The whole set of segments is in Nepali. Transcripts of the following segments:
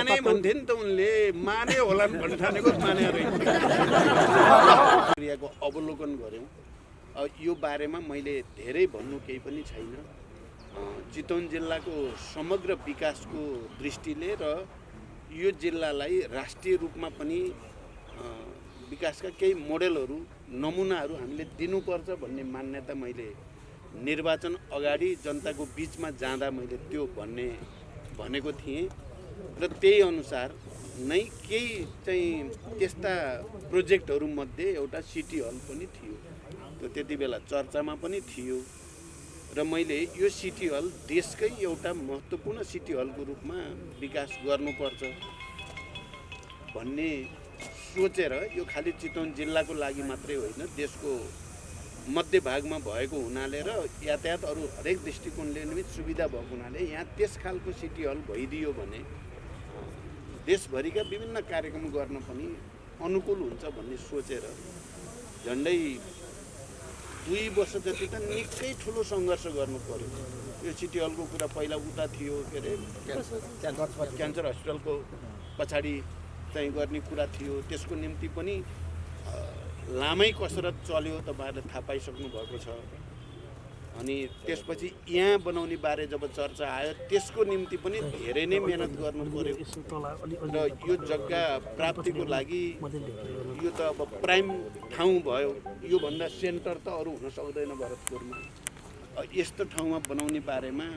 माने भन्थे नि त उनले, माने होलान् भन्ने ठानेको माने रहेछ। क्रियाको अवलोकन गऱ्यौँ। यो बारेमा मैले धेरै भन्नु केही पनि छैन। चितवन जिल्लाको समग्र विकासको दृष्टिले र यो जिल्लालाई राष्ट्रिय रूपमा पनि विकासका केही मोडेलहरू नमुनाहरू हामीले दिनुपर्छ भन्ने मान्यता मैले निर्वाचन अगाडि जनताको बिचमा जाँदा मैले त्यो भनेको थिएँ र त्यही अनुसार नै केही चाहिँ त्यस्ता प्रोजेक्टहरूमध्ये एउटा सिटी हल पनि थियो। त्यो त्यति बेला चर्चामा पनि थियो र मैले यो सिटी हल देशकै एउटा महत्त्वपूर्ण सिटी हलको रूपमा विकास गर्नुपर्छ भन्ने सोचेर यो खालि चितवन जिल्लाको लागि मात्रै होइन, देशको मध्यभागमा भएको हुनाले र यातायात अरू हरेक दृष्टिकोणले निमित सुविधा भएको हुनाले यहाँ त्यस खालको सिटी हल भइदियो भने देशभरिका विभिन्न कार्यक्रम गर्न पनि अनुकूल हुन्छ भन्ने सोचेर झन्डै 2 वर्ष जति त निकै ठुलो सङ्घर्ष गर्नु पर्यो। यो सिटी हलको कुरा पहिला उता थियो, के अरे क्यान्सर हस्पिटलको पछाडि चाहिँ गर्ने कुरा थियो। त्यसको निम्ति पनि लामै कसरत चल्यो, तपाईँहरूले थाहा पाइसक्नु भएको छ। अनि त्यसपछि यहाँ बनाउने बारे जब चर्चा आयो त्यसको निम्ति पनि धेरै नै मेहनत गर्नु पर्यो र यो जग्गा प्राप्तिको लागि यो त अब प्राइम ठाउँ भयो। योभन्दा सेन्टर त अरू हुन सक्दैन भरतपुरमा। यस्तो ठाउँमा बनाउने बारेमा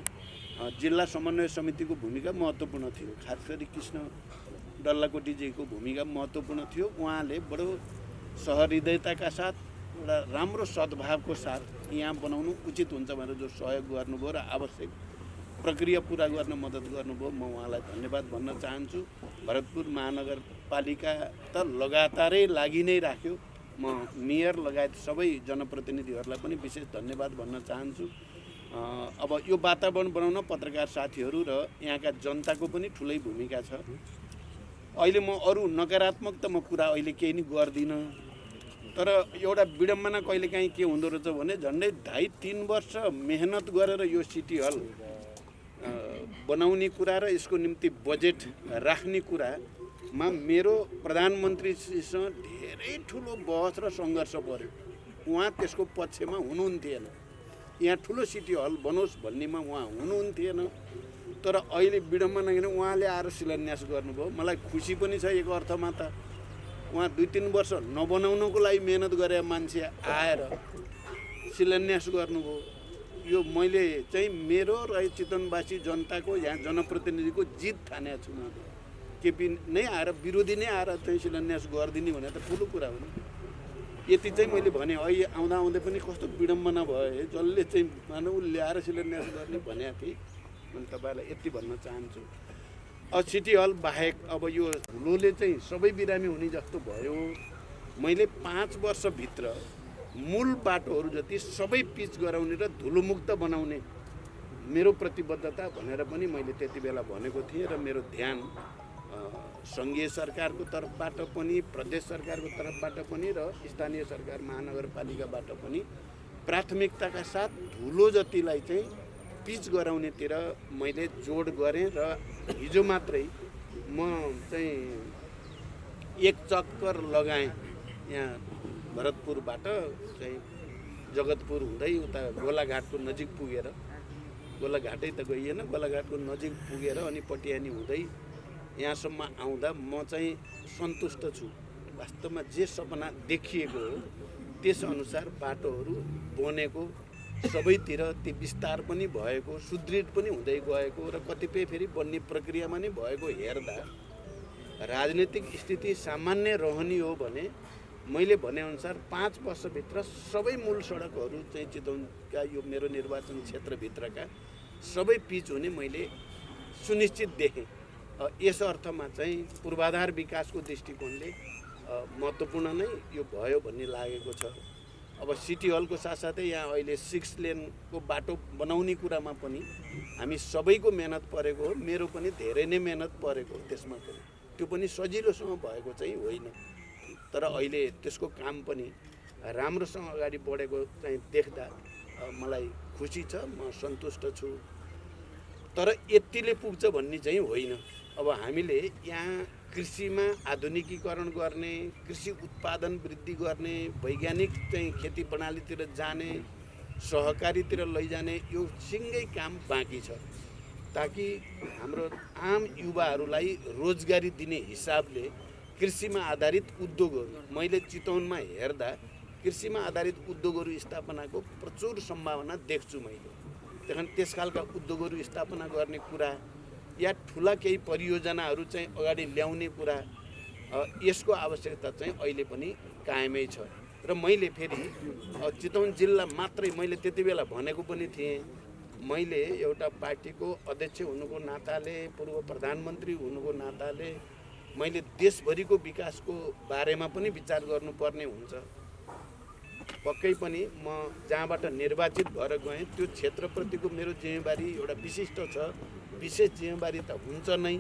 जिल्ला समन्वय समितिको भूमिका महत्त्वपूर्ण थियो। खास गरी कृष्ण डल्लाकोटीजीको भूमिका महत्त्वपूर्ण थियो। उहाँले बडो सहृदयताका साथ एउटा राम्रो सद्भावको साथ यहाँ बनाउनु उचित हुन्छ भनेर जो सहयोग गर्नुभयो र आवश्यक प्रक्रिया पुरा गर्न मद्दत गर्नुभयो, म उहाँलाई धन्यवाद भन्न चाहन्छु। भरतपुर महानगरपालिका त लगातारै लागि नै राख्यो। म मेयर लगायत सबै जनप्रतिनिधिहरूलाई पनि विशेष धन्यवाद भन्न चाहन्छु। अब यो वातावरण बनाउन पत्रकार साथीहरू र यहाँका जनताको पनि ठुलै भूमिका छ। अहिले म अरू नकारात्मक त म कुरा अहिले केही नै गर्दिनँ, तर एउटा विडम्बना कहिलेकाहीँ के हुँदो रहेछ भने झन्डै 2.5-3 वर्ष मेहनत गरेर यो सिटी हल बनाउने कुरा र यसको निम्ति बजेट राख्ने कुरामा मेरो प्रधानमन्त्रीसँग धेरै ठुलो बहस र सङ्घर्ष पर्यो। उहाँ त्यसको पक्षमा हुनुहुन्थेन। यहाँ ठुलो सिटी हल बनोस् भन्नेमा उहाँ हुनुहुन्थेन। तर अहिले विडम्बना किन उहाँले आएर शिलान्यास गर्नुभयो। मलाई खुसी पनि छ एक अर्थमा त। उहाँ 2-3 वर्ष नबनाउनको लागि मेहनत गरे मान्छे आएर शिलान्यास गर्नुभयो। यो मैले चाहिँ मेरो र चितवनवासी जनताको यहाँ जनप्रतिनिधिको जित ठानेको छु। म केपी नै आएर विरोधी नै आएर चाहिँ शिलान्यास गरिदिने भने त ठुलो कुरा हो नि। यति चाहिँ मैले भने अहिले आउँदा आउँदै पनि कस्तो विडम्बना भयो, जसले चाहिँ मानव ल्याएर शिलान्यास गर्ने भनेको थिएँ। मैले तपाईँलाई यति भन्न चाहन्छु। सिटी हल बाहेक अब यो धुलोले चाहिँ सबै बिरामी हुने जस्तो भयो। मैले 5 वर्षभित्र मूल बाटोहरू जति सबै पिच गराउने र धुलोमुक्त बनाउने मेरो प्रतिबद्धता भनेर पनि मैले त्यति बेला भनेको थिएँ र मेरो ध्यान सङ्घीय सरकारको तर्फबाट पनि, प्रदेश सरकारको तर्फबाट पनि र स्थानीय सरकार महानगरपालिकाबाट पनि प्राथमिकताका साथ धुलो जतिलाई चाहिँ पिच गराउनेतिर मैले जोड गरेँ र हिजो मात्रै म चाहिँ एक चक्कर लगाएँ यहाँ भरतपुरबाट चाहिँ जगतपुर हुँदै उता गोलाघाटको नजिक पुगेर, गोलाघाटै त गइएन, गोलाघाटको नजिक पुगेर अनि पटियानी हुँदै यहाँसम्म आउँदा म चाहिँ सन्तुष्ट छु। वास्तवमा जे सपना देखिएको हो त्यसअनुसार बाटोहरू बनेको, सबैतिर ती विस्तार पनि भएको, सुदृढ पनि हुँदै गएको र कतिपय फेरि बन्ने प्रक्रियामा नै भएको हेर्दा राजनीतिक स्थिति सामान्य रहने हो भने मैले भनेअनुसार 5 वर्षभित्र सबै मूल सडकहरू चाहिँ चितवनका यो मेरो निर्वाचन क्षेत्रभित्रका सबै पिच हुने मैले सुनिश्चित देखेँ। यस अर्थमा चाहिँ पूर्वाधार विकासको दृष्टिकोणले महत्त्वपूर्ण नै यो भयो भन्ने लागेको छ। अब सिटी हलको साथसाथै यहाँ अहिले 6 लेनको बाटो बनाउने कुरामा पनि हामी सबैको मेहनत परेको हो। मेरो पनि धेरै नै मेहनत परेको त्यसमा पनि। त्यो पनि सजिलोसँग भएको चाहिँ होइन, तर अहिले त्यसको काम पनि राम्रोसँग अगाडि बढेको चाहिँ देख्दा मलाई खुसी छ, म सन्तुष्ट छु। तर यतिले पुग्छ भन्ने चाहिँ होइन। अब हामीले यहाँ कृषिमा आधुनिकीकरण गर्ने, कृषि उत्पादन वृद्धि गर्ने, वैज्ञानिक चाहिँ खेती प्रणालीतिर जाने, सहकारीतिर लैजाने यो सिँगै काम बाँकी छ, ताकि हाम्रो आम युवाहरूलाई रोजगारी दिने हिसाबले कृषिमा आधारित उद्योगहरू, मैले चितवनमा हेर्दा कृषिमा आधारित उद्योगहरू स्थापनाको प्रचुर सम्भावना देख्छु मैले। त्यहाँ त्यस खालका उद्योगहरू स्थापना गर्ने कुरा या ठुला केही परियोजनाहरू चाहिँ अगाडि ल्याउने कुरा, यसको आवश्यकता चाहिँ अहिले पनि कायमै छ। र मैले फेरि चितवन जिल्ला मात्रै मैले त्यति बेला भनेको पनि थिएँ, मैले एउटा पार्टीको अध्यक्ष हुनुको नाताले, पूर्व प्रधानमन्त्री हुनुको नाताले मैले देशभरिको विकासको बारेमा पनि विचार गर्नुपर्ने हुन्छ। पक्कै पनि म जहाँबाट निर्वाचित भएर गएँ त्यो क्षेत्रप्रतिको मेरो जिम्मेवारी एउटा विशिष्ट छ, विशेष जिम्मेवारी त हुन्छ नै,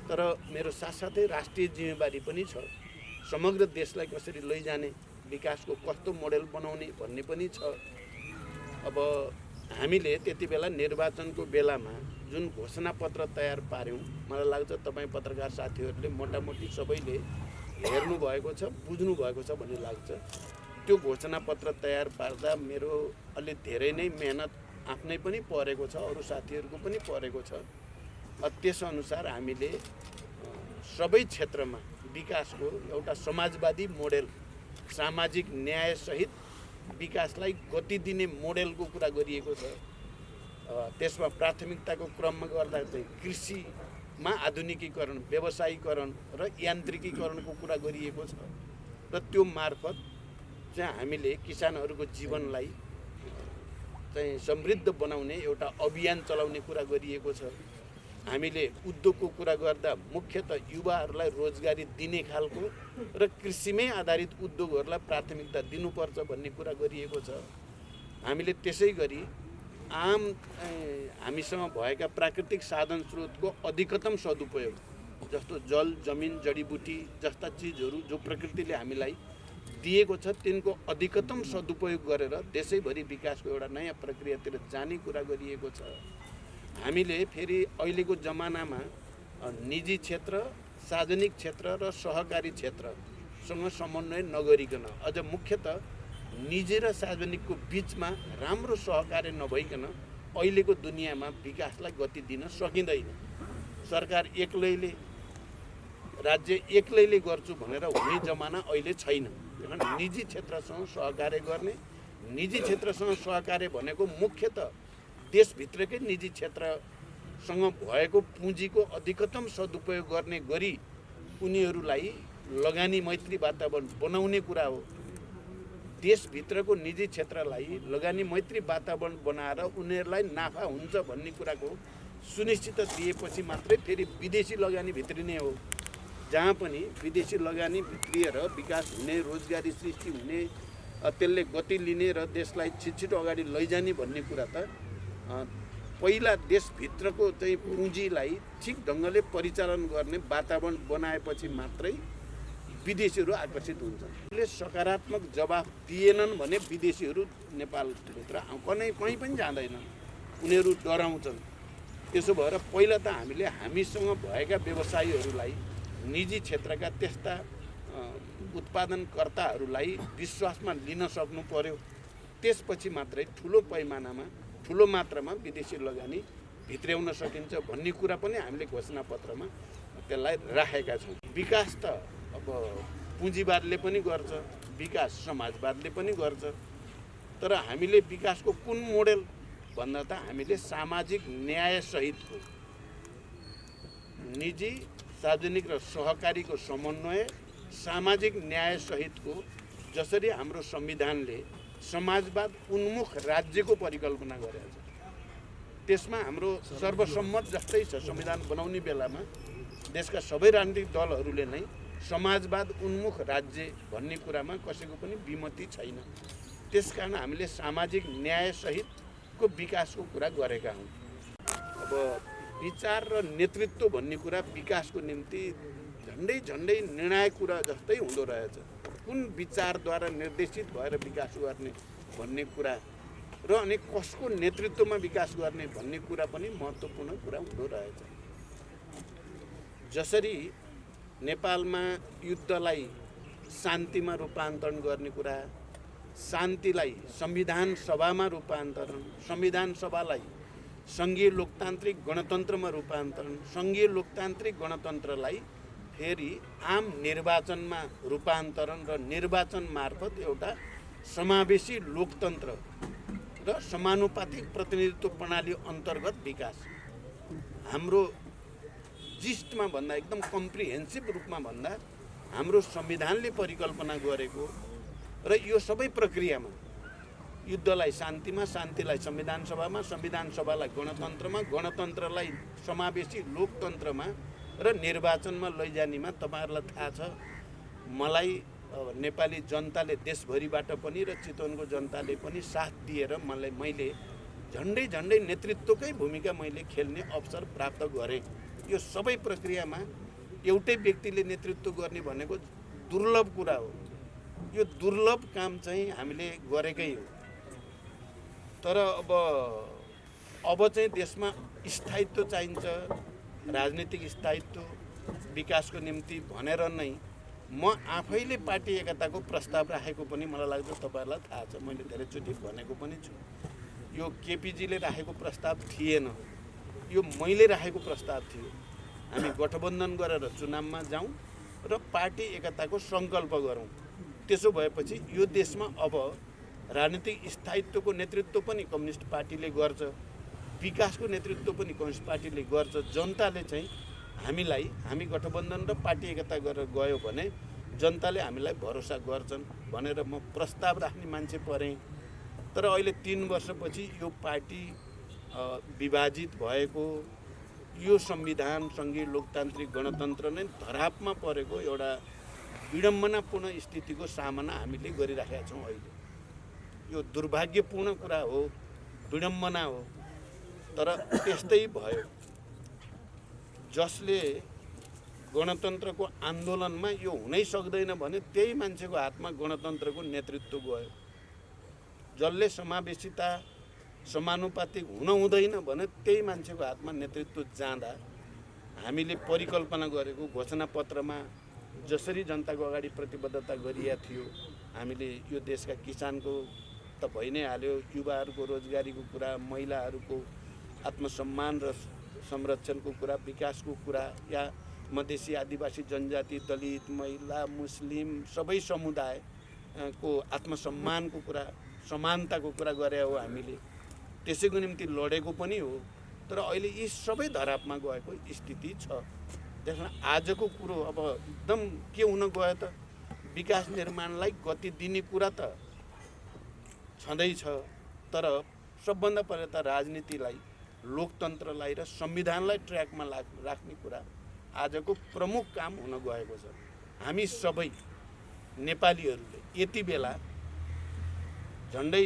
तर मेरो साथसाथै राष्ट्रिय जिम्मेवारी पनि छ। समग्र देशलाई कसरी लैजाने, विकासको कस्तो मोडेल बनाउने भन्ने पनि छ। अब हामीले त्यति बेला निर्वाचनको बेलामा जुन घोषणापत्र तयार पार्यौँ, मलाई लाग्छ तपाईँ पत्रकार साथीहरूले मोटामोटी सबैले हेर्नु भएको छ, बुझ्नु भएको छ भन्ने लाग्छ। त्यो घोषणापत्र तयार पार्दा मेरो अलि धेरै नै मेहनत आफ्नै पनि परेको छ, अरू साथीहरूको पनि परेको छ। त्यसअनुसार हामीले सबै क्षेत्रमा विकासको एउटा समाजवादी मोडेल, सामाजिक न्यायसहित विकासलाई गति दिने मोडेलको कुरा गरिएको छ। त्यसमा प्राथमिकताको क्रममा गर्दा चाहिँ कृषिमा आधुनिकीकरण, व्यवसायीकरण र यान्त्रिकीकरणको कुरा गरिएको छ। र त्यो मार्फत चाहिँ हामीले किसानहरूको जीवनलाई चाहिँ समृद्ध बनाउने एउटा अभियान चलाउने कुरा गरिएको छ। हामीले उद्योगको कुरा गर्दा मुख्यतः युवाहरूलाई रोजगारी दिने खालको र कृषिमै आधारित उद्योगहरूलाई प्राथमिकता दिनुपर्छ भन्ने कुरा गरिएको छ। हामीले त्यसै गरी हामीसँग भएका प्राकृतिक साधन स्रोतको अधिकतम सदुपयोग, जस्तो जल, जमिन, जडीबुटी जस्ता चिजहरू जो प्रकृतिले हामीलाई दिएको छ, तिनको अधिकतम सदुपयोग गरेर देशैभरि विकासको एउटा नयाँ प्रक्रियातिर जाने कुरा गरिएको छ। हामीले फेरि अहिलेको जमानामा निजी क्षेत्र, सार्वजनिक क्षेत्र र सहकारी क्षेत्रसँग समन्वय नगरिकन, अझ मुख्यतः निजी र सार्वजनिकको बिचमा राम्रो सहकार्य नभइकन अहिलेको दुनियाँमा विकासलाई गति दिन सकिँदैन। सरकार एक्लैले, राज्य एक्लैले गर्छु भनेर हुने जमाना अहिले छैन। निजी क्षेत्रसँग सहकार्य गर्ने, निजी क्षेत्रसँग सहकार्य भनेको मुख्यतः देशभित्रकै निजी क्षेत्रसँग भएको पुँजीको अधिकतम सदुपयोग गर्ने गरी उनीहरूलाई लगानी मैत्री वातावरण बनाउने कुरा हो। देशभित्रको निजी क्षेत्रलाई लगानी मैत्री वातावरण बनाएर उनीहरूलाई नाफा हुन्छ भन्ने कुराको सुनिश्चित दिएपछि मात्रै फेरि विदेशी लगानी भित्रिने हो। जहाँ पनि विदेशी लगानी भित्रिएर विकास हुने, रोजगारी सृष्टि हुने, त्यसले गति लिने र देशलाई छिटो अगाडि लैजाने भन्ने कुरा त पहिला देशभित्रको चाहिँ पुँजीलाई ठिक ढङ्गले परिचालन गर्ने वातावरण बनाएपछि मात्रै विदेशीहरू आकर्षित हुन्छन्। यसले सकारात्मक जवाफ दिएनन् भने विदेशीहरू नेपालभित्र कहीँ पनि जाँदैनन्, उनीहरू डराउँछन्। त्यसो भएर पहिला त हामीले हामीसँग भएका व्यवसायीहरूलाई, निजी क्षेत्रका त्यस्ता उत्पादनकर्ताहरूलाई विश्वासमा लिन सक्नु पर्यो। त्यसपछि मात्रै ठुलो पैमानामा, ठुलो मात्रामा विदेशी लगानी भित्र्याउन सकिन्छ भन्ने कुरा पनि हामीले घोषणापत्रमा त्यसलाई राखेका छौँ। विकास त अब पुँजीवादले पनि गर्छ, विकास समाजवादले पनि गर्छ, तर हामीले विकासको कुन मोडेल भन्दा त हामीले सामाजिक न्यायसहितको, निजी, सार्वजनिक र सहकारीको समन्वय, सामाजिक न्यायसहितको, जसरी हाम्रो संविधानले समाजवाद उन्मुख राज्यको परिकल्पना गरेको छ, त्यसमा हाम्रो सर्वसम्मत जस्तै छ। संविधान बनाउने बेलामा देशका सबै राजनीतिक दलहरूले नै समाजवाद उन्मुख राज्य भन्ने कुरामा कसैको पनि विमति छैन। त्यसकारण हामीले सामाजिक न्यायसहितको विकासको कुरा गरेका हौँ। अब विचार र नेतृत्व भन्ने कुरा विकासको निम्ति झन्डै निर्णायक कुरा जस्तै हुँदो रहेछ। कुन विचारद्वारा निर्देशित भएर विकास गर्ने भन्ने कुरा र अनि कसको नेतृत्वमा विकास गर्ने भन्ने कुरा पनि महत्त्वपूर्ण कुरा हुँदो रहेछ। जसरी नेपालमा युद्धलाई शान्तिमा रूपान्तरण गर्ने कुरा, शान्तिलाई संविधान सभामा रूपान्तरण, संविधान सभालाई सङ्घीय लोकतान्त्रिक गणतन्त्रमा रूपान्तरण, सङ्घीय लोकतान्त्रिक गणतन्त्रलाई फेरि आम निर्वाचनमा रूपान्तरण र निर्वाचन मार्फत एउटा समावेशी लोकतन्त्र र समानुपातिक प्रतिनिधित्व प्रणाली अन्तर्गत विकास। हाम्रो जिस्टमा भन्दा, एकदम कम्प्रिहेन्सिभ रूपमा भन्दा, हाम्रो संविधानले परिकल्पना गरेको र यो सबै प्रक्रियामा युद्धलाई शान्तिमा, शान्तिलाई संविधान सभामा, संविधान सभालाई गणतन्त्रमा, गणतन्त्रलाई समावेशी लोकतन्त्रमा र निर्वाचनमा लैजानेमा तपाईहरुलाई थाहा छ, मलाई नेपाली जनताले देशभरिबाट पनि र चितवनको जनताले पनि साथ दिएर मैले झन्डै नेतृत्वकै भूमिका मैले खेल्ने अवसर प्राप्त गरेँ। यो सबै प्रक्रियामा एउटै व्यक्तिले नेतृत्व गर्ने भनेको दुर्लभ कुरा हो। यो दुर्लभ काम चाहिँ हामीले गरेकै हो। तर अब चाहिँ देशमा स्थायित्व चाहिन्छ, राजनीतिक स्थायित्व विकासको निम्ति भनेर नै म आफैले पार्टी एकताको प्रस्ताव राखेको पनि मलाई लाग्छ तपाईहरुलाई थाहा छ। मैले धेरैचोटि भनेको पनि छु। यो केपीजीले राखेको प्रस्ताव थिएन, यो मैले राखेको प्रस्ताव थियो। हामी गठबन्धन गरेर चुनावमा जाउँ र पार्टी एकताको सङ्कल्प गरौँ। त्यसो भएपछि यो देशमा अब राजनीतिक स्थायित्वको नेतृत्व पनि कम्युनिस्ट पार्टीले गर्छ, विकासको नेतृत्व पनि कम्युनिस्ट पार्टीले गर्छ। जनताले चाहिँ हामी गठबन्धन र पार्टी एकता गरेर गयो भने जनताले हामीलाई भरोसा गर्छन् भनेर म प्रस्ताव राख्ने मान्छे परेँ। तर अहिले 3 वर्षपछि यो पार्टी विभाजित भएको, यो संविधान सङ्घीय लोकतान्त्रिक गणतन्त्र नै धरापमा परेको एउटा विडम्बनापूर्ण स्थितिको सामना हामीले गरिराखेका छौँ। अहिले यो दुर्भाग्यपूर्ण कुरा हो, विडम्बना हो। तर त्यस्तै भयो। जसले गणतन्त्रको आन्दोलनमा यो हुनै सक्दैन भने त्यही मान्छेको हातमा गणतन्त्रको नेतृत्व गयो। जसले समावेशिता समानुपातिक हुन हुँदैन भने त्यही मान्छेको हातमा नेतृत्व जाँदा हामीले परिकल्पना गरेको घोषणापत्रमा जसरी जनताको अगाडि प्रतिबद्धता गरिया थियो, हामीले यो देशका किसानको त भइ नै हाल्यो, युवाहरूको रोजगारीको कुरा, महिलाहरूको आत्मसम्मान र संरक्षणको कुरा, विकासको कुरा, या मधेसी आदिवासी जनजाति, दलित, महिला, मुस्लिम सबै समुदायको आत्मसम्मानको कुरा, समानताको कुरा गरे हो। हामीले त्यसैको निम्ति लडेको पनि हो। तर अहिले यी सबै धरापमा गएको स्थिति छ। त्यसमा आजको कुरो अब एकदम के हुन गयो त, विकास निर्माणलाई गति दिने कुरा त छँदैछ, तर सबभन्दा पहिले त राजनीतिलाई, लोकतन्त्रलाई र संविधानलाई ट्र्याकमा राख्ने कुरा आजको प्रमुख काम हुन गएको छ। हामी सबै नेपालीहरूले यति बेला झन्डै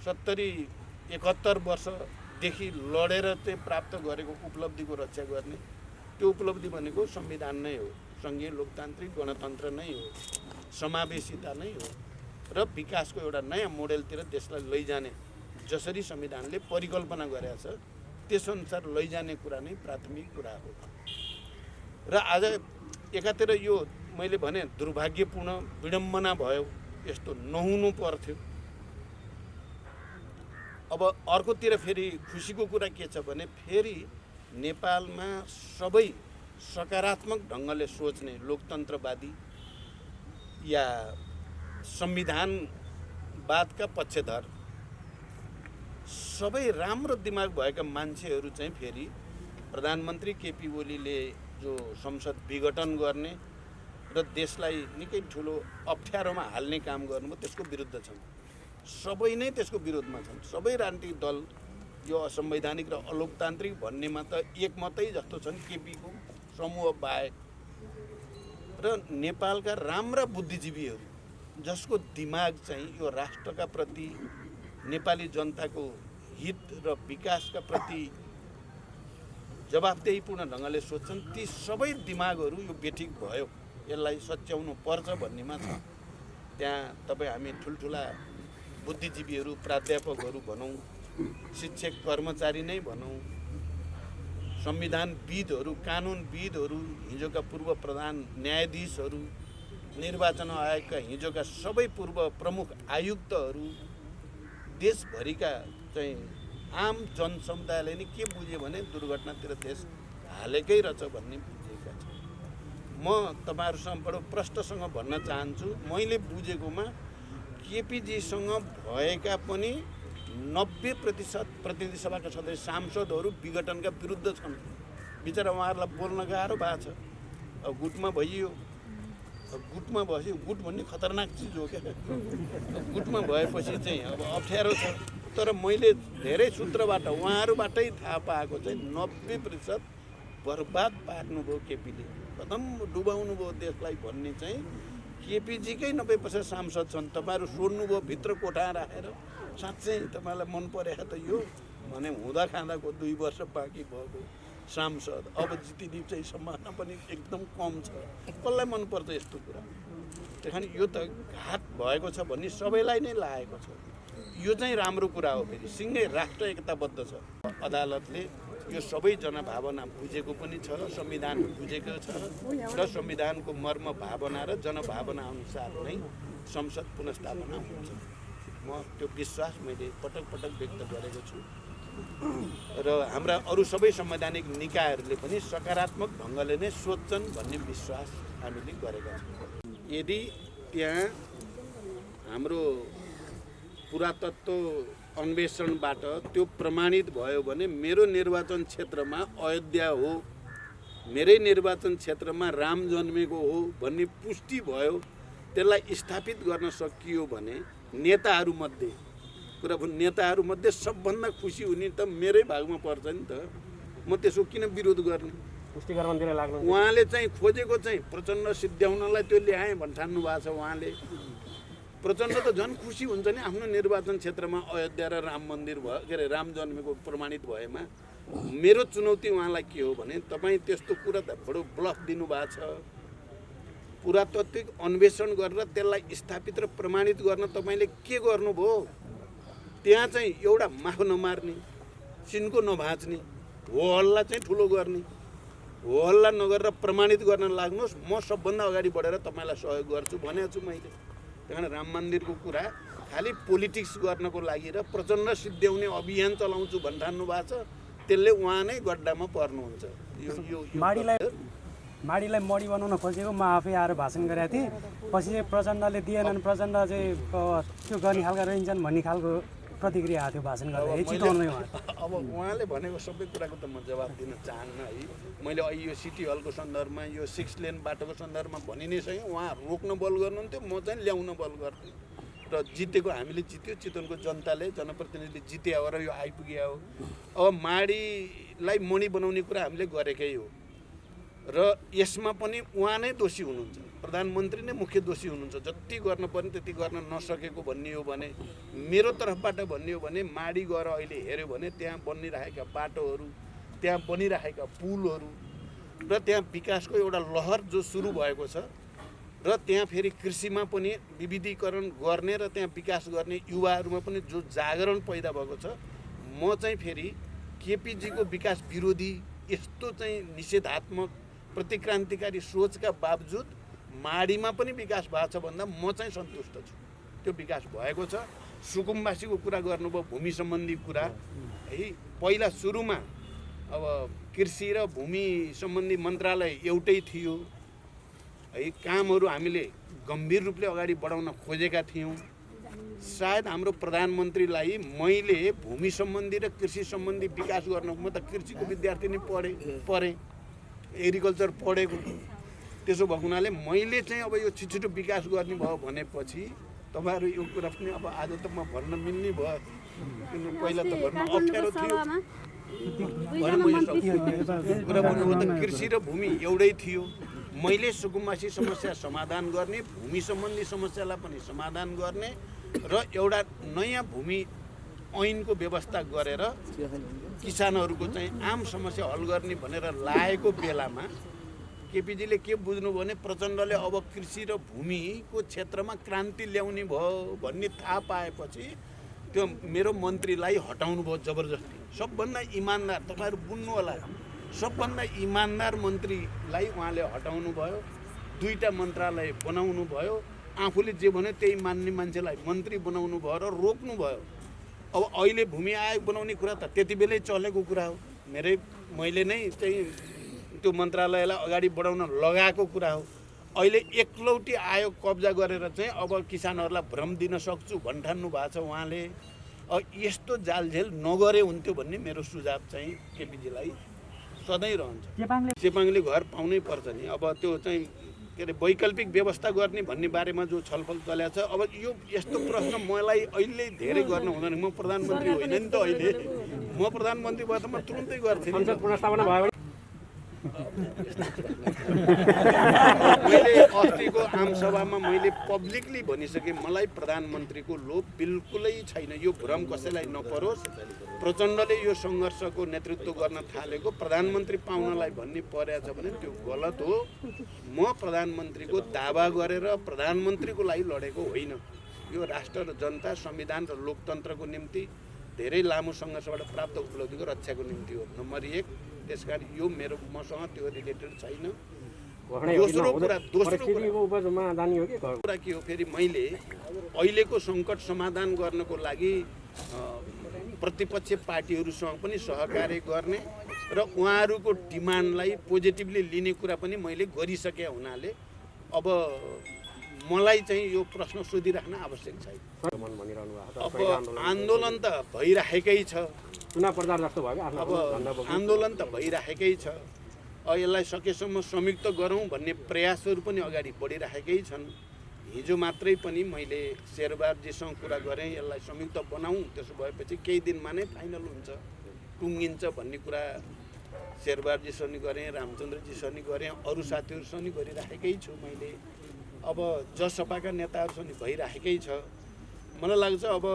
70-71 वर्षदेखि लडेर चाहिँ प्राप्त गरेको उपलब्धिको रक्षा गर्ने, त्यो उपलब्धि भनेको संविधान नै हो, सङ्घीय लोकतान्त्रिक गणतन्त्र नै हो, समावेशिता नै हो र विकासको एउटा नयाँ मोडेलतिर देशलाई लैजाने जसरी संविधानले परिकल्पना गरेको छ त्यसअनुसार लैजाने कुरा नै प्राथमिक कुरा हो। र आज एकातिर यो मैले भने दुर्भाग्यपूर्ण विडम्बना भयो, यस्तो नहुनु पर्थ्यो। अब अर्कोतिर फेरि खुसीको कुरा के छ भने फेरि नेपालमा सबै सकारात्मक ढङ्गले सोच्ने लोकतन्त्रवादी या संविधानवादका पक्षधर सबै राम्रो दिमाग भएका मान्छेहरू चाहिँ फेरि प्रधानमन्त्री केपी ओलीले जो संसद विघटन गर्ने र देशलाई निकै ठुलो अप्ठ्यारोमा हाल्ने काम गर्नुभयो त्यसको विरुद्ध छन्। सबै नै त्यसको विरोधमा छन्। सबै राजनीतिक दल यो असंवैधानिक र अलोकतान्त्रिक भन्नेमा त एकमतै जस्तो छन् केपीको समूह बाहेक। र नेपालका राम्रा बुद्धिजीवीहरू जसको दिमाग चाहिँ यो राष्ट्रका प्रति, नेपाली जनताको हित र विकासका प्रति जवाफदेहीपूर्ण ढङ्गले सोच्छन्, ती सबै दिमागहरू यो बेठिक भयो, यसलाई सच्याउनु पर्छ भन्नेमा छ। त्यहाँ तपाईँ हामी ठुल्ठुला बुद्धिजीवीहरू, प्राध्यापकहरू भनौँ, शिक्षक कर्मचारी नै भनौँ, संविधानविदहरू, कानुनविदहरू, हिजोका पूर्व प्रधान न्यायाधीशहरू, निर्वाचन आयोगका हिजोका सबै पूर्व प्रमुख आयुक्तहरू, देशभरिका चाहिँ आम जनसमुदायले नि के बुझ्यो भने दुर्घटनातिर देश हालेकै रहेछ भन्ने बुझेका छन्। म तपाईँहरूसँग बडो प्रष्टसँग भन्न चाहन्छु, मैले बुझेकोमा केपीजीसँग भएका पनि 90% प्रतिनिधि सभाका सदस्य सांसदहरू विघटनका विरुद्ध छन्। बिचरा उहाँहरूलाई बोल्न गाह्रो भएको छ। अब गुटमा भइयो, गुटमा भएपछि गुट भन्ने खतरनाक चिज हो क्या। गुटमा भएपछि चाहिँ अब अप्ठ्यारो छ। तर मैले धेरै सूत्रबाट उहाँहरूबाटै थाहा पाएको चाहिँ 90% बर्बाद पार्नुभयो केपीले, कदम डुबाउनु भयो देशलाई भन्ने चाहिँ केपीजीकै 90% सांसद छन्। तपाईँहरू सोध्नुभयो भित्र कोठा राखेर, साँच्चै तपाईँलाई मन परेको त यो भने हुँदा खाँदाको 2 वर्ष बाँकी भएको सांसद अब जितिने चाहिँ सम्भावना पनि एकदम कम छ। कसलाई मनपर्छ यस्तो कुरा? त्यही यो त घात भएको छ भन्ने सबैलाई नै लागेको छ। यो चाहिँ राम्रो कुरा हो। फेरि सिँगै राष्ट्र एकताबद्ध छ। अदालतले यो सबै जनभावना बुझेको पनि छ, संविधान बुझेको छ र संविधानको मर्म भावना र जनभावना अनुसार नै संसद पुनर्स्थापना हुन्छ। म त्यो विश्वास मैले पटक पटक व्यक्त गरेको छु र हाम्रा अरू सबै संवैधानिक निकायहरूले पनि सकारात्मक ढङ्गले नै सोध्छन् भन्ने विश्वास हामीले गरेका छौँ। यदि त्यहाँ हाम्रो पुरातत्व अन्वेषणबाट त्यो प्रमाणित भयो भने मेरो निर्वाचन क्षेत्रमा अयोध्या हो, मेरै निर्वाचन क्षेत्रमा राम जन्मेको हो भन्ने पुष्टि भयो, त्यसलाई स्थापित गर्न सकियो भने नेताहरूमध्ये सबभन्दा खुसी हुने त मेरै भागमा पर्छ नि त। म त्यसको किन विरोध गर्ने? पुष्टिकरणतिर लाग्नु उहाँले चाहिँ खोजेको चाहिँ प्रचण्ड सिद्ध्याउनलाई त्यो ल्याएँ भन्ठान्नु भएको छ। उहाँले प्रचण्ड त झन् खुसी हुन्छ नि आफ्नो निर्वाचन क्षेत्रमा अयोध्या र राम मन्दिर भयो, के अरे राम जन्मेको प्रमाणित भएमा। मेरो चुनौती उहाँलाई के हो भने तपाईँ त्यस्तो कुरा त बडो ब्लफ दिनुभएको छ। पुरातात्विक अन्वेषण गरेर त्यसलाई स्थापित र प्रमाणित गर्न तपाईँले के गर्नुभयो? त्यहाँ चाहिँ एउटा माफ नमार्ने, सिनको नभाँच्ने, हो हल्ला चाहिँ ठुलो गर्ने, हो हल्ला नगरेर प्रमाणित गर्न लाग्नुहोस्। म सबभन्दा अगाडि बढेर तपाईँलाई सहयोग गर्छु भनेको छु मैले। त्यही कारण राम मन्दिरको कुरा खालि पोलिटिक्स गर्नको लागि र प्रचण्ड सिद्ध्याउने अभियान चलाउँछु भन्ठान्नु भएको छ। त्यसले उहाँ नै गड्डामा पर्नुहुन्छ। माडीलाई मडी बनाउन खोजेको म आफै आएर भाषण गरेको थिएँ। पछि चाहिँ प्रचण्डले दिएनन्, प्रचण्ड चाहिँ त्यो गर्ने खालका रहन्छन् भन्ने खालको प्रतिक्रिया आएको थियो भाषण गर्दा। अब उहाँले भनेको सबै कुराको त म जवाब दिन चाहन्न है। मैले अहिले यो सिटी हलको सन्दर्भमा, यो 6 लेन बाटोको सन्दर्भमा भनि नै सकेँ। उहाँ रोक्न बल गर्नुहुन्थ्यो, म चाहिँ ल्याउन बल गर्थेँ र जितेको हामीले जित्यो। चितवनको जनताले, जनप्रतिनिधिले जिते हो र यो आइपुग्यो हो। अब माडीलाई मणि बनाउने कुरा हामीले गरेकै हो र यसमा पनि उहाँ नै दोषी हुनुहुन्छ। प्रधानमन्त्री नै मुख्य दोषी हुनुहुन्छ। जति गर्न पर्ने त्यति गर्न नसकेको भन्ने हो भने, मेरो तर्फबाट भन्ने हो भने माडी गएर अहिले हेऱ्यो भने त्यहाँ बनिरहेका बाटोहरू, त्यहाँ बनिरहेका पुलहरू र त्यहाँ विकासको एउटा लहर जो सुरु भएको छ र त्यहाँ फेरि कृषिमा पनि विविधीकरण गर्ने र त्यहाँ विकास गर्ने युवाहरूमा पनि जो जागरण पैदा भएको छ। म चाहिँ फेरि केपीजीको विकास विरोधी यस्तो चाहिँ निषेधात्मक प्रतिक्रान्तिकारी सोचका बावजुद माडीमा पनि विकास भएको छ भन्दा म चाहिँ सन्तुष्ट छु। त्यो विकास भएको छ। सुकुम्बासीको कुरा गर्नुभयो, भूमि सम्बन्धी कुरा है। पहिला सुरुमा अब कृषि र भूमि सम्बन्धी मन्त्रालय एउटै थियो है। कामहरू हामीले गम्भीर रूपले अगाडि बढाउन खोजेका थियौँ। सायद हाम्रो प्रधानमन्त्रीलाई मैले भूमि सम्बन्धी र कृषि सम्बन्धी विकास गर्न, म त कृषिको विद्यार्थी नै पढेँ, एग्रिकल्चर पढेको। त्यसो भएको हुनाले मैले चाहिँ अब यो छिटो विकास गर्ने भयो भनेपछि तपाईँहरू यो कुरा पनि अब आज त म भन्न मिल्ने भयो, किन पहिला त भन्न अप्ठ्यारो थियो। कुरा भन्नुभयो त कृषि र भूमि एउटै थियो। मैले सुकुम्बासी समस्या समाधान गर्ने, भूमि सम्बन्धी समस्यालाई पनि समाधान गर्ने र एउटा नयाँ भूमि ऐनको व्यवस्था गरेर किसानहरूको चाहिँ आम समस्या हल गर्ने भनेर लागेको बेलामा केपीजीले के बुझ्नु भने प्रचण्डले अब कृषि र भूमिको क्षेत्रमा क्रान्ति ल्याउने भयो भन्ने थाहा पाएपछि त्यो मेरो मन्त्रीलाई हटाउनु भयो जबरजस्ती। सबभन्दा इमान्दार, तपाईँहरू बुझ्नु होला, सबभन्दा इमान्दार मन्त्रीलाई उहाँले हटाउनु भयो, 2टा मन्त्रालय बनाउनु भयो, आफूले जे भन्यो त्यही मान्ने मान्छेलाई मन्त्री बनाउनु भयो र रोक्नु भयो। अब अहिले भूमि आयोग बनाउने कुरा त त्यति बेलै चलेको कुरा हो। मैले नै चाहिँ त्यो मन्त्रालयलाई अगाडि बढाउन लगाएको कुरा हो। अहिले एकलौटी आयोग कब्जा गरेर चाहिँ अब किसानहरूलाई भ्रम दिन सक्छु भन्ठान्नु भएको छ उहाँले। यस्तो जालझेल नगरे हुन्थ्यो भन्ने मेरो सुझाव चाहिँ केपीजीलाई सधैँ रहन्छ। चेपाङले घर पाउनै पर्छ नि। अब त्यो चाहिँ के अरे वैकल्पिक व्यवस्था गर्ने भन्ने बारेमा जो छलफल चलेको छ, अब यो यस्तो प्रश्न मलाई अहिले धेरै गर्न हुँदैन। म प्रधानमन्त्री होइन नि त अहिले। म प्रधानमन्त्री भए त म तुरुन्तै गर्थेँ। मैले अस्तिको आमसभामा मैले पब्लिकली भनिसकेँ, मलाई प्रधानमन्त्रीको लोभ बिल्कुलै छैन। यो भ्रम कसैलाई नपरोस्। प्रचण्डले यो सङ्घर्षको नेतृत्व गर्न थालेको प्रधानमन्त्री पाउनलाई भन्ने परेछ भने त्यो गलत हो। म प्रधानमन्त्रीको दावा गरेर प्रधानमन्त्रीको लागि लडेको होइन। यो राष्ट्र र जनता, संविधान र लोकतन्त्रको निम्ति धेरै लामो सङ्घर्षबाट प्राप्त उपलब्धिको रक्षाको निम्ति हो। नम्बर 1। त्यसकारण यो मसँग त्यो रिलेटेड छैन। दोस्रो कुरा के हो, फेरि मैले अहिलेको सङ्कट समाधान गर्नको लागि प्रतिपक्ष पार्टीहरूसँग पनि सहकार्य गर्ने र उहाँहरूको डिमान्डलाई पोजिटिभली लिने कुरा पनि मैले गरिसके हुनाले अब मलाई चाहिँ यो प्रश्न सोधिराख्न आवश्यक छैन। अब आन्दोलन त भइराखेकै छ। चुनाव प्रचार जस्तो भयो। अब आन्दोलन त भइराखेकै छ। यसलाई सकेसम्म संयुक्त गरौँ भन्ने प्रयासहरू पनि अगाडि बढिराखेकै छन्। हिजो मात्रै पनि मैले शेरबहादुरजीसँग कुरा गरेँ, यसलाई संयुक्त बनाऊँ। त्यसो भएपछि केही दिनमा नै फाइनल हुन्छ, टुङ्गिन्छ भन्ने कुरा शेरबहादुरजीसँग गरेँ, रामचन्द्रजीसँग गरेँ, अरू साथीहरूसँग गरिराखेकै छु मैले। अब जसपाका नेताहरूसँग भइराखेकै छ। मलाई लाग्छ अब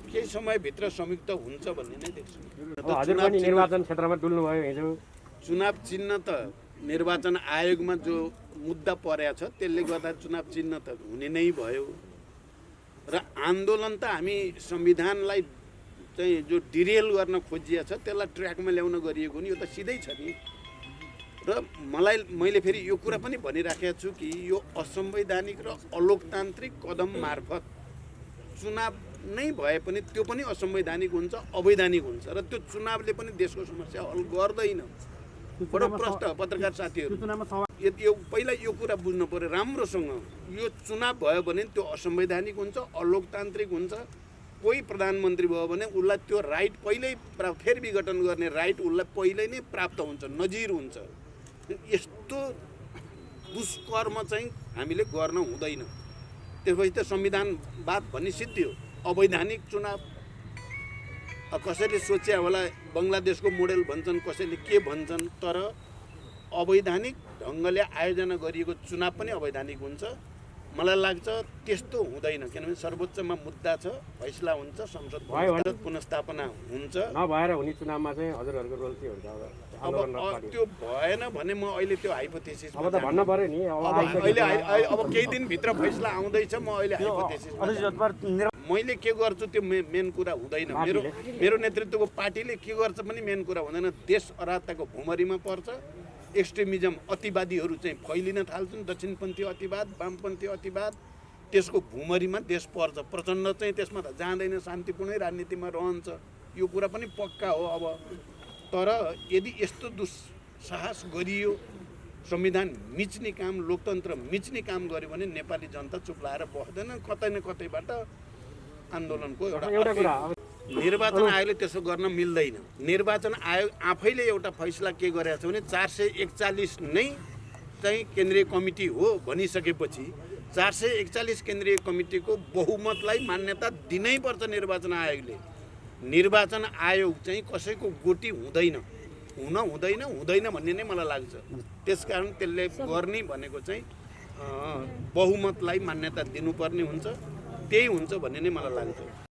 केही समयभित्र संयुक्त हुन्छ भन्ने नै देख्छु। निर्वाचन क्षेत्रमा डुल्नु भयो हिजो। चुनाव चिन्ह त निर्वाचन आयोगमा जो मुद्दा परेको छ त्यसले गर्दा चुनाव चिन्ह त हुने नै भयो। र आन्दोलन त हामी संविधानलाई चाहिँ जो डिरेल गर्न खोजिएको छ त्यसलाई ट्र्याकमा ल्याउन गरिएको नि, यो त सिधै छ नि। र मैले फेरि यो कुरा पनि भनिराखेको छु कि यो असंवैधानिक र अलोकतान्त्रिक कदम मार्फत चुनाव नै भए पनि त्यो पनि असंवैधानिक हुन्छ, अवैधानिक हुन्छ। र त्यो चुनावले पनि देशको समस्या हल गर्दैन। बडो प्रश्न पत्रकार साथीहरू, यो पहिला यो कुरा बुझ्नु पर्यो राम्रोसँग। यो चुनाव भयो भने त्यो असंवैधानिक हुन्छ, अलोकतान्त्रिक हुन्छ। कोही प्रधानमन्त्री भयो भने उसलाई त्यो राइट पहिल्यै फेरि विघटन गर्ने राइट उसलाई पहिल्यै नै प्राप्त हुन्छ, नजिर हुन्छ। यस्तो दुष्कर्म चाहिँ हामीले गर्न हुँदैन। त्यसपछि त संविधानवाद भन्ने सिद्धियो। अवैधानिक चुनाव कसैले सोचे होला बङ्गलादेशको मोडेल भन्छन्, कसैले के भन्छन्, तर अवैधानिक ढङ्गले आयोजना गरिएको चुनाव पनि अवैधानिक हुन्छ। मलाई लाग्छ त्यस्तो हुँदैन, किनभने सर्वोच्चमा मुद्दा छ, फैसला हुन्छ, संसद पुनर्स्थापना हुन्छ। नभएर हुने चुनावमा चाहिँ हजुरहरूको रोल के हुन्छ? अब त्यो भएन भने म अहिले त्यो हाइपोथेसिस अब त भन्न पर्यो नि। अहिले अब केही दिनभित्र फैसला आउँदैछ। म अहिले हाइपोथेसिस मैले के गर्छु त्यो मेन कुरा हुँदैन। मेरो नेतृत्वको पार्टीले के गर्छ पनि मेन कुरा हुँदैन। देश अराजकताको भुमरीमा पर्छ। एक्सट्रिमिजम, अतिवादीहरू चाहिँ फैलिन थाल्छन्। दक्षिणपन्थी अतिवाद, वामपन्थी अतिवाद, त्यसको भुमरीमा देश पर्छ। प्रचण्ड चाहिँ त्यसमा त जाँदैन, शान्तिपूर्णै राजनीतिमा रहन्छ। यो कुरा पनि पक्का हो। अब तर यदि यस्तो दुस्साहस गरियो, संविधान मिच्ने काम, लोकतन्त्र मिच्ने काम गर्यो भने नेपाली जनता चुप लाएर बस्दैन। कतै न कतैबाट आन्दोलनको एउटा कुरा। निर्वाचन आयोगले त्यसो गर्न मिल्दैन। निर्वाचन आयोग आफैले एउटा फैसला के गरेको छ भने 441 नै चाहिँ केन्द्रीय कमिटी हो भनिसकेपछि 441 केन्द्रीय कमिटीको बहुमतलाई मान्यता दिनैपर्छ निर्वाचन आयोगले। निर्वाचन आयोग चाहिँ कसैको गोटी हुँदैन भन्ने नै मलाई लाग्छ। त्यसकारण त्यसले गर्ने भनेको चाहिँ बहुमतलाई मान्यता दिनुपर्ने हुन्छ। त्यही हुन्छ भन्ने नै मलाई लाग्छ।